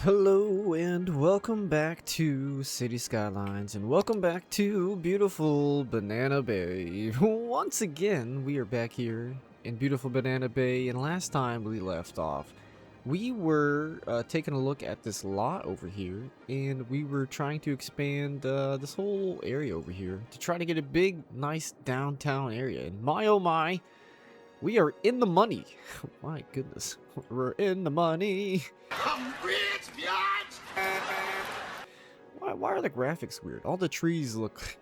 Hello and welcome back to City Skylines and welcome back to beautiful Banana Bay. Once again, we are back here in beautiful Banana Bay, and last time we left off, we were taking a look at this lot over here, and we were trying to expand this whole area over here to try to get a big, nice downtown area. And my oh my, we are in the money. My goodness, we're in the money. I'm rich, bitch! Why are the graphics weird? All the trees look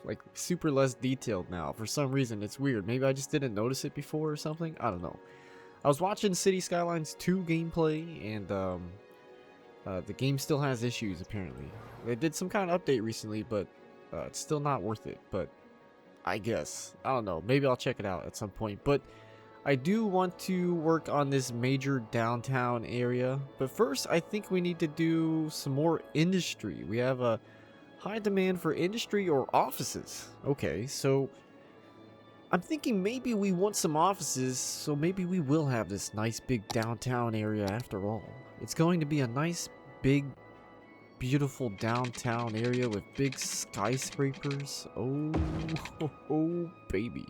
like super less detailed now. For some reason, it's weird. Maybe I just didn't notice it before or something. I don't know. I was watching City Skylines 2 gameplay, and the game still has issues, apparently. They did some kind of update recently, but it's still not worth it. But I guess. I don't know. Maybe I'll check it out at some point. But I do want to work on this major downtown area. But first, I think we need to do some more industry. We have a high demand for industry or offices. Okay, so I'm thinking maybe we want some offices, so maybe we will have this nice big downtown area after all. It's going to be a nice big beautiful downtown area with big skyscrapers. Oh baby,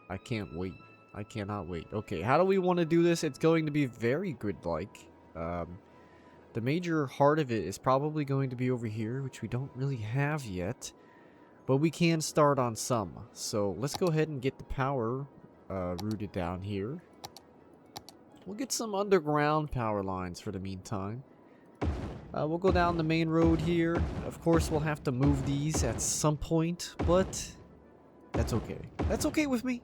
I can't wait. I cannot wait. Okay, how do we want to do this? It's going to be very grid-like. The major heart of it is probably going to be over here, which we don't really have yet, but we can start on some. So let's go ahead and get the power routed down here. We'll get some underground power lines for the meantime. We'll go down the main road here. Of course, we'll have to move these at some point, but that's okay. That's okay with me.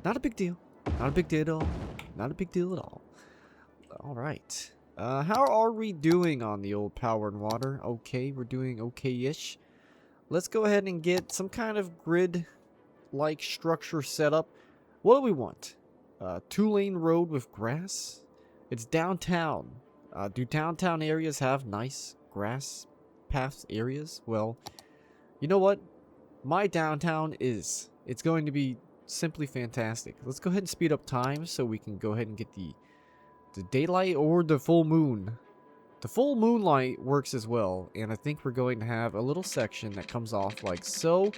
Not a big deal. Not a big deal at all. Not a big deal at all. All right. How are we doing on the old power and water? Okay, we're doing okay-ish. Let's go ahead and get some kind of grid-like structure set up. What do we want? 2-lane road with grass? It's downtown. Do downtown areas have nice grass path areas? Well, you know what? My downtown is. It's going to be simply fantastic. Let's go ahead and speed up time so we can go ahead and get the daylight or the full moon. The full moonlight works as well, and I think we're going to have a little section that comes off like so.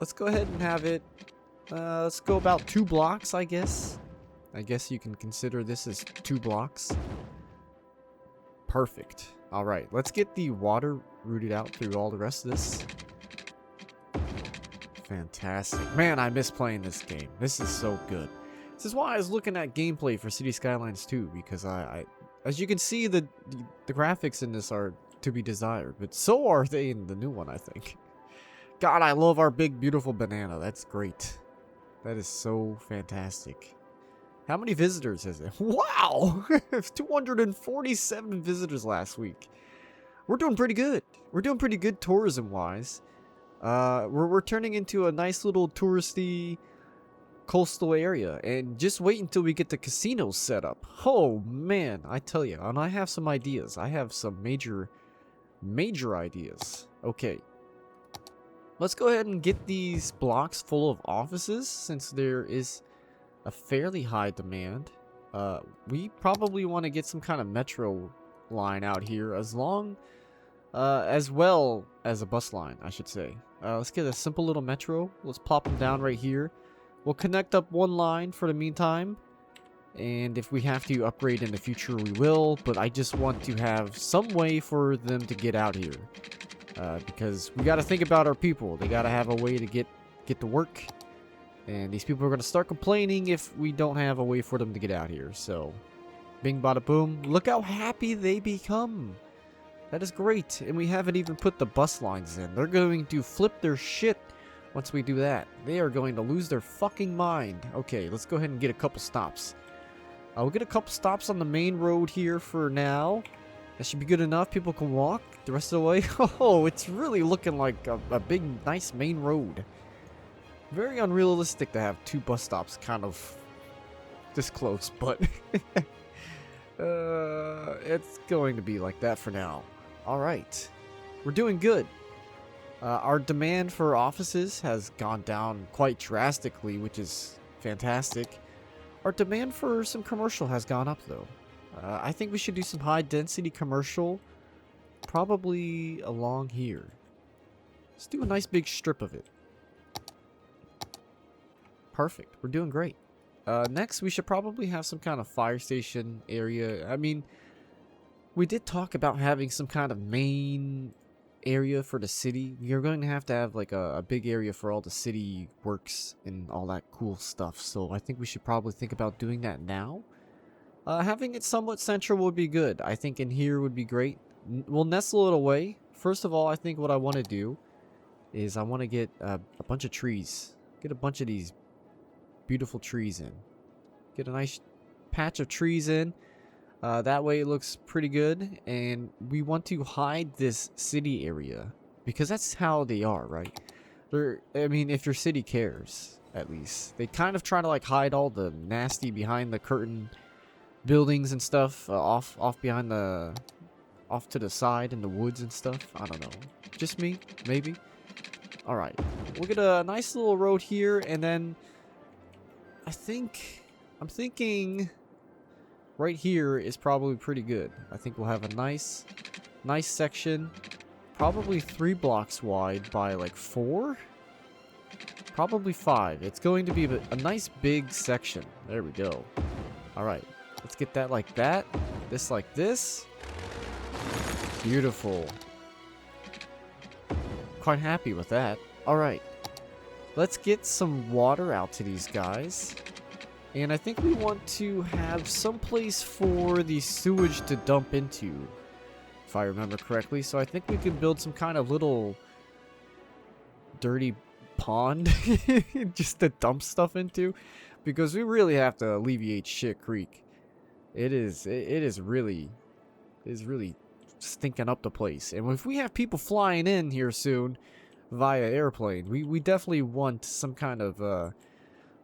Let's go ahead and have it. Let's go about 2 blocks, I guess. I guess you can consider this as 2 blocks. Perfect. Alright, let's get the water routed out through all the rest of this. Fantastic. Man, I miss playing this game. This is so good. This is why I was looking at gameplay for City Skylines 2, because I as you can see, the graphics in this are to be desired, but so are they in the new one, I think. God, I love our big, beautiful banana. That's great. That is so fantastic. How many visitors is it? Wow! 247 visitors last week. We're doing pretty good. We're doing pretty good tourism-wise. We're turning into a nice little touristy coastal area. And just wait until we get the casinos set up. Oh, man, I tell you. And I have some ideas. I have some major ideas. Okay. Let's go ahead and get these blocks full of offices, since there is a fairly high demand. We probably want to get some kind of metro line out here, as well as a bus line, I should say. Let's get a simple little metro. Let's plop them down right here. We'll connect up one line for the meantime, and if we have to upgrade in the future, we will, but I just want to have some way for them to get out here, because we got to think about our people. They got to have a way to get to work. And these people are going to start complaining if we don't have a way for them to get out here. So, bing bada boom. Look how happy they become. That is great. And we haven't even put the bus lines in. They're going to flip their shit once we do that. They are going to lose their fucking mind. Okay, let's go ahead and get a couple stops. We'll get a couple stops on the main road here for now. That should be good enough. People can walk the rest of the way. Oh, it's really looking like a big, nice main road. Very unrealistic to have 2 bus stops kind of this close, but it's going to be like that for now. Alright, we're doing good. Our demand for offices has gone down quite drastically, which is fantastic. Our demand for some commercial has gone up, though. I think we should do some high density commercial. Probably along here. Let's do a nice big strip of it. Perfect. We're doing great. Next, we should probably have some kind of fire station area. I mean, we did talk about having some kind of main area for the city. You're going to have like a big area for all the city works and all that cool stuff. So I think we should probably think about doing that now. Having it somewhat central would be good. I think in here would be great. We'll nestle it away. First of all, I think what I want to do is I want to get a bunch of trees. Get a bunch of these beautiful trees in. Get a nice patch of trees in. That way it looks pretty good. And we want to hide this city area because that's how they are, right? I mean, if your city cares, at least. They kind of try to like hide all the nasty behind the curtain buildings and stuff off behind the off to the side in the woods and stuff. I don't know. Just me, maybe. All right. We'll get a nice little road here, and then I'm thinking right here is probably pretty good. I think we'll have a nice section, probably 3 blocks wide by like 4, probably 5. It's going to be a nice big section. There we go. All right, let's get that like that. This like this. Beautiful. Quite happy with that. All right. Let's get some water out to these guys. And I think we want to have some place for the sewage to dump into, if I remember correctly. So I think we can build some kind of little dirty pond just to dump stuff into, because we really have to alleviate Shit Creek. It is really stinking up the place. And if we have people flying in here soon via airplane, we definitely want some kind of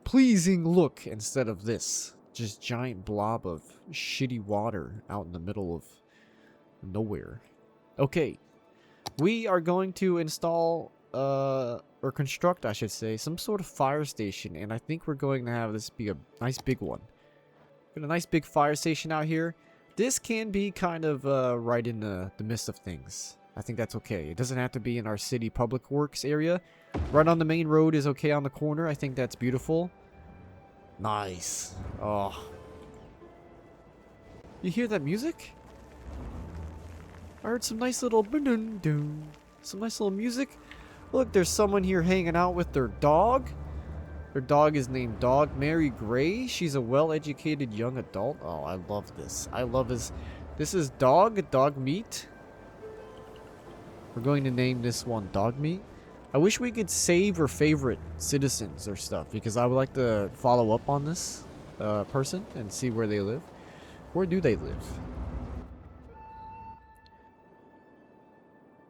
pleasing look instead of this just giant blob of shitty water out in the middle of nowhere. Okay, we are going to install or construct, I should say, some sort of fire station, and I think we're going to have this be a nice big one. Got a nice big fire station out here. This can be kind of right in the midst of things. I think that's okay. It doesn't have to be in our city public works area. Right on the main road is okay on the corner. I think that's beautiful. Nice. Oh. You hear that music? I heard some nice little some nice little music. Look, there's someone here hanging out with their dog. Her dog is named Dog Mary Gray. She's a well-educated young adult. Oh, I love this. I love this. This is Dog Meat. We're going to name this one Dog Meat. I wish we could save or favorite citizens or stuff, because I would like to follow up on this person and see where they live. Where do they live?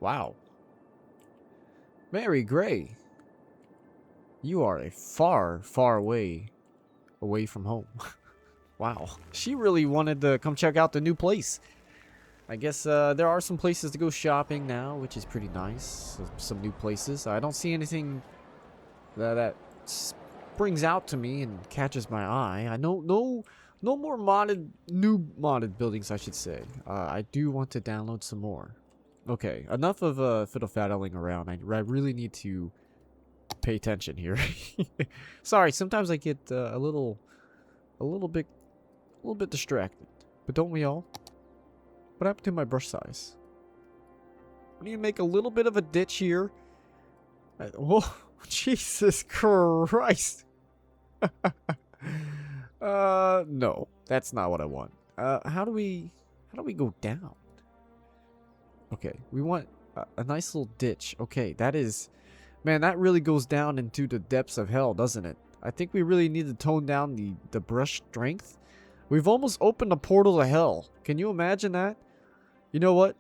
Wow. Mary Gray. You are a far, far away from home. Wow. She really wanted to come check out the new place. I guess there are some places to go shopping now, which is pretty nice. Some new places. I don't see anything that springs out to me and catches my eye. I know no more new modded buildings, I should say. I do want to download some more. Okay, enough of fiddle-faddling around. I really need to pay attention here. Sorry, sometimes I get a little bit distracted. But don't we all? What happened to my brush size? I need to make a little bit of a ditch here. Oh, Jesus Christ. No, that's not what I want. How do we go down? Okay, we want a nice little ditch. Okay, that is, man, that really goes down into the depths of hell, doesn't it? I think we really need to tone down the brush strength. We've almost opened a portal to hell. Can you imagine that? You know what?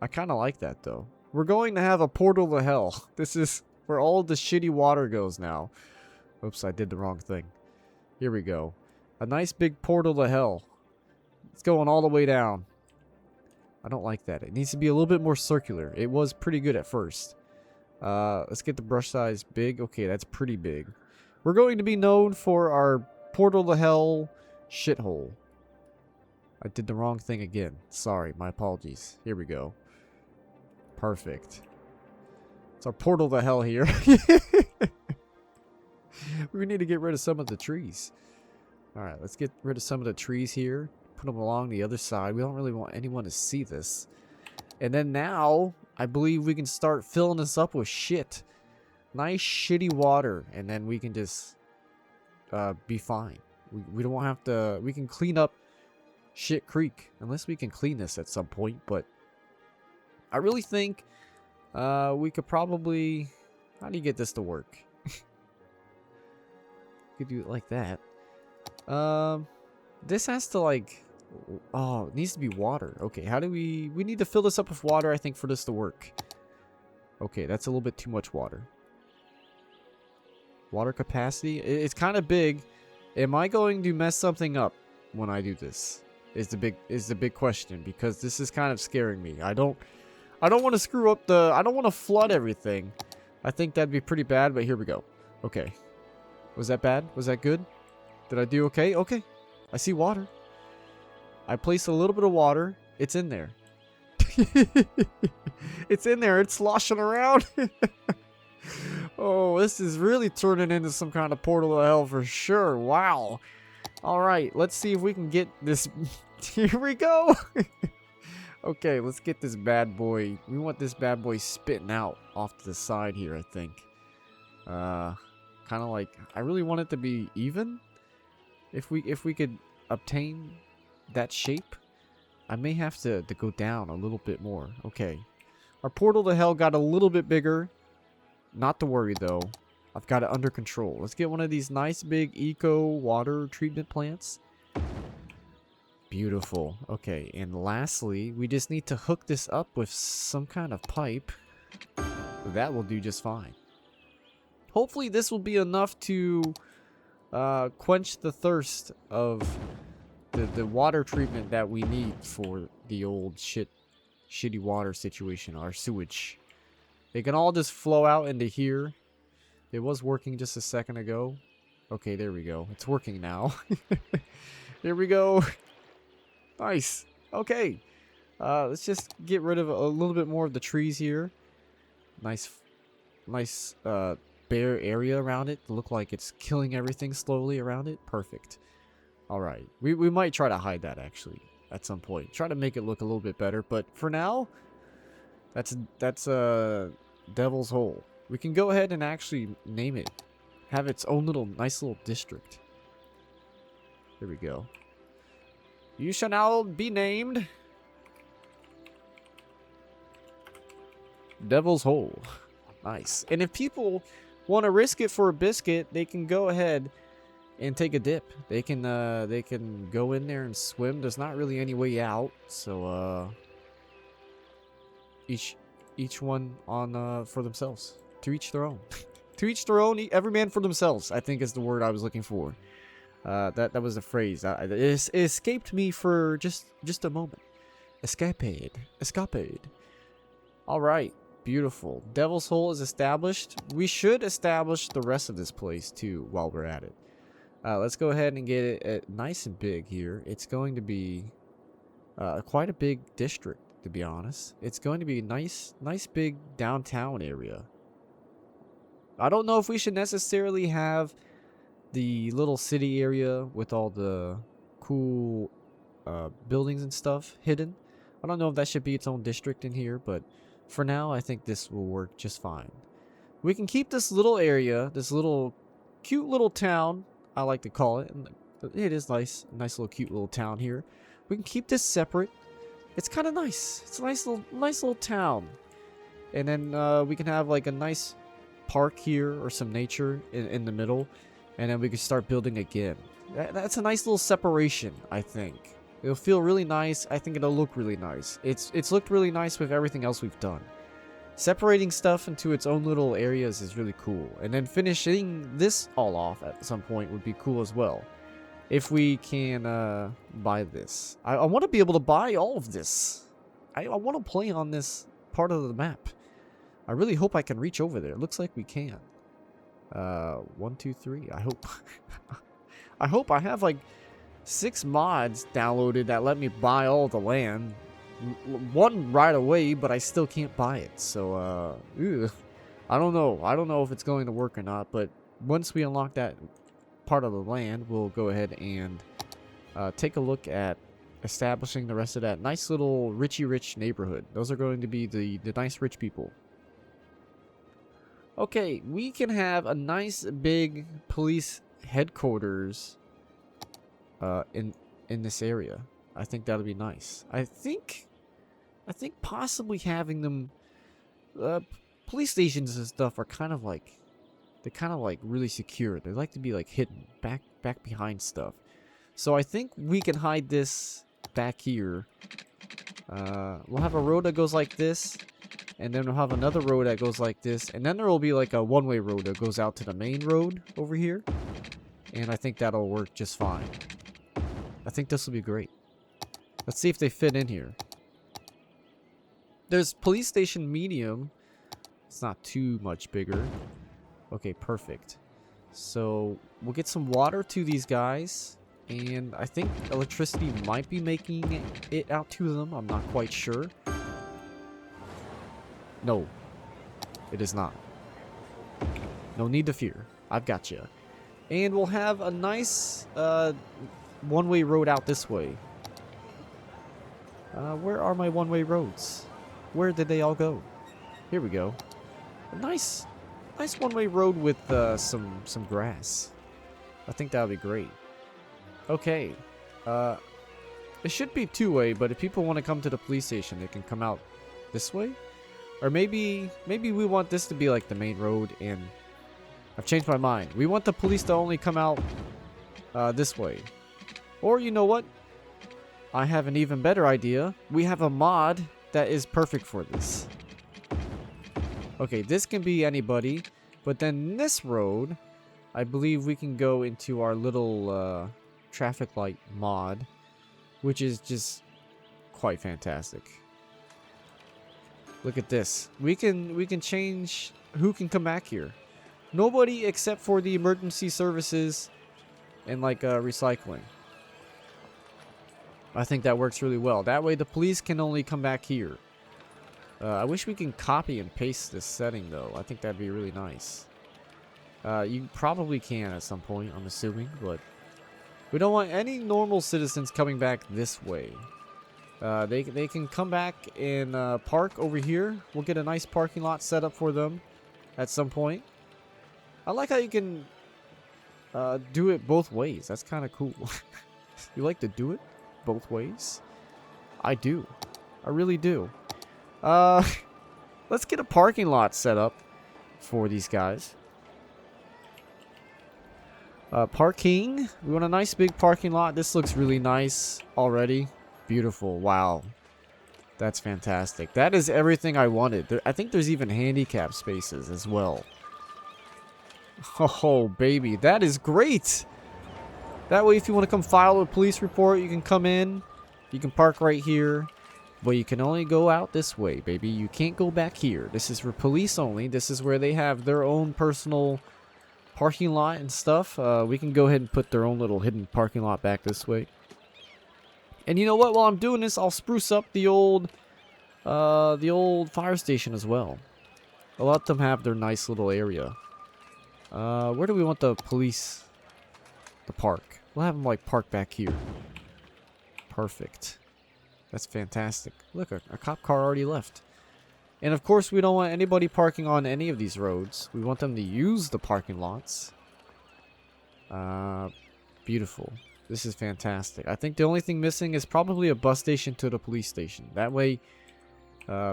I kind of like that, though. We're going to have a portal to hell. This is where all the shitty water goes now. Oops, I did the wrong thing. Here we go. A nice big portal to hell. It's going all the way down. I don't like that. It needs to be a little bit more circular. It was pretty good at first. Let's get the brush size big. Okay, that's pretty big. We're going to be known for our portal to hell shithole. I did the wrong thing again. Sorry, my apologies. Here we go. Perfect. It's our portal to hell here. We need to get rid of some of the trees. Alright, let's get rid of some of the trees here. Put them along the other side. We don't really want anyone to see this. And then now, I believe we can start filling this up with shit. Nice shitty water. And then we can just be fine. We don't have to... We can clean up Shit Creek. Unless we can clean this at some point. But I really think we could probably... How do you get this to work? You could do it like that. This has to like... Oh, it needs to be water. Okay, how do we... We need to fill this up with water, I think, for this to work. Okay, that's a little bit too much water. Water capacity? It's kind of big. Am I going to mess something up when I do this? Is the big question, because this is kind of scaring me. I don't want to screw up the... I don't want to flood everything. I think that'd be pretty bad, but here we go. Okay. Was that bad? Was that good? Did I do okay? Okay. I see water. I placed a little bit of water. It's in there. It's in there. It's sloshing around. Oh, this is really turning into some kind of portal of hell for sure. Wow. All right. Let's see if we can get this. Here we go. Okay, let's get this bad boy. We want this bad boy spitting out off to the side here, I think. Kind of like, I really want it to be even. If we could obtain that shape, I may have to go down a little bit more. Okay. Our portal to hell got a little bit bigger. Not to worry, though. I've got it under control. Let's get one of these nice big eco water treatment plants. Beautiful. Okay, and lastly, we just need to hook this up with some kind of pipe. That will do just fine. Hopefully this will be enough to quench the thirst of the water treatment that we need for the old shitty water situation, our sewage. It can all just flow out into here. It was working just a second ago. Okay, there we go. It's working now. Here we go. Nice. Okay. Let's just get rid of a little bit more of the trees here. Nice bare area around it. Look like it's killing everything slowly around it. Perfect. Alright. We might try to hide that, actually, at some point. Try to make it look a little bit better. But for now, that's Devil's Hole. We can go ahead and actually name it. Have its own nice little district. There we go. You shall now be named Devil's Hole. Nice. And if people want to risk it for a biscuit, they can go ahead and take a dip. They can go in there and swim. There's not really any way out, so each one on for themselves. To each their own. To each their own. Every man for themselves, I think is the word I was looking for. That was the phrase. It escaped me for just a moment. Escapade. All right. Beautiful. Devil's Hole is established. We should establish the rest of this place too while we're at it. Let's go ahead and get it nice and big here. It's going to be quite a big district, to be honest. It's going to be a nice big downtown area. I don't know if we should necessarily have the little city area with all the cool buildings and stuff hidden. I don't know if that should be its own district in here, but for now, I think this will work just fine. We can keep this little area, this little cute little town, I like to call it. It is nice little cute little town here. We can keep this separate. It's kind of nice. It's a nice little town. And then we can have like a nice park here or some nature in the middle. And then we can start building again. That's a nice little separation, I think. It'll feel really nice. I think it'll look really nice. It's looked really nice with everything else we've done. Separating stuff into its own little areas is really cool. And then finishing this all off at some point would be cool as well. If we can buy this. I want to be able to buy all of this. I want to play on this part of the map. I really hope I can reach over there. It looks like we can. 1, 2, 3. I hope. I hope I have like 6 mods downloaded that let me buy all the land. One right away, but I still can't buy it. So, ew. I don't know. I don't know if it's going to work or not, but once we unlock that part of the land, we'll go ahead and take a look at establishing the rest of that nice little rich neighborhood. Those are going to be the nice rich people. Okay, we can have a nice big police headquarters in this area. I think that'll be nice. I think possibly having them police stations and stuff are kind of like really secure. They like to be like hidden back behind stuff. So I think we can hide this back here. We'll have a road that goes like this, and then we'll have another road that goes like this, and then there will be like a one-way road that goes out to the main road over here. And I think that'll work just fine. I think this will be great. Let's see if they fit in here. There's police station medium. It's not too much bigger. Okay, perfect. So we'll get some water to these guys. And I think electricity might be making it out to them. I'm not quite sure. No, it is not. No need to fear. I've got you. And we'll have a nice one-way road out this way. Where are my one-way roads? Where did they all go? Here we go. A nice one-way road with some grass. I think that'll be great. Okay. It should be two-way, but if people want to come to the police station, they can come out this way. Or maybe we want this to be like the main road, and I've changed my mind. We want the police to only come out this way. Or you know what? I have an even better idea. We have a mod that is perfect for this. Okay, this can be anybody, but then this road, I believe we can go into our little traffic light mod, which is just quite fantastic. Look at this. We can change who can come back here. Nobody except for the emergency services and like recycling. I think that works really well. That way the police can only come back here. I wish we can copy and paste this setting though. I think that'd be really nice. You probably can at some point, I'm assuming, but we don't want any normal citizens coming back this way. They can come back and park over here. We'll get a nice parking lot set up for them at some point. I like how you can do it both ways. That's kind of cool. You like to do it both ways? I do. I really do. Let's get a parking lot set up for these guys. Parking. We want a nice big parking lot. This looks really nice already. Beautiful. Wow. That's fantastic. That is everything I wanted. I think there's even handicap spaces as well. Oh, baby. That is great. That way, if you want to come file a police report, you can come in. You can park right here. But you can only go out this way, baby. You can't go back here. This is for police only. This is where they have their own personal parking lot and stuff. We can go ahead and put their own little hidden parking lot back this way. And you know what? While I'm doing this, I'll spruce up the old fire station as well. I'll let them have their nice little area. Where do we want the police to park? We'll have them like park back here. Perfect. That's fantastic. Look, a cop car already left. And of course, we don't want anybody parking on any of these roads. We want them to use the parking lots. Beautiful. This is fantastic. I think the only thing missing is probably a bus station to the police station. That way,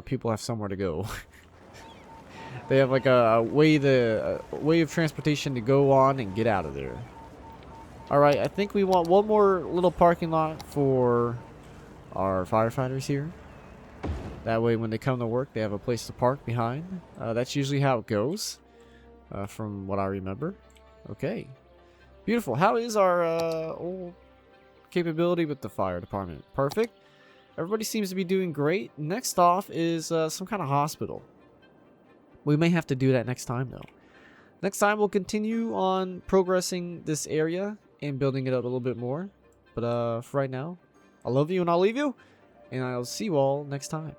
people have somewhere to go. They have like a way of transportation to go on and get out of there. All right, I think we want one more little parking lot for our firefighters here. That way, when they come to work, they have a place to park behind. That's usually how it goes, from what I remember. Okay. Beautiful. How is our old capability with the fire department? Perfect. Everybody seems to be doing great. Next off is some kind of hospital. We may have to do that next time, though. Next time, we'll continue on progressing this area and building it up a little bit more. But for right now, I love you and I'll leave you. And I'll see you all next time.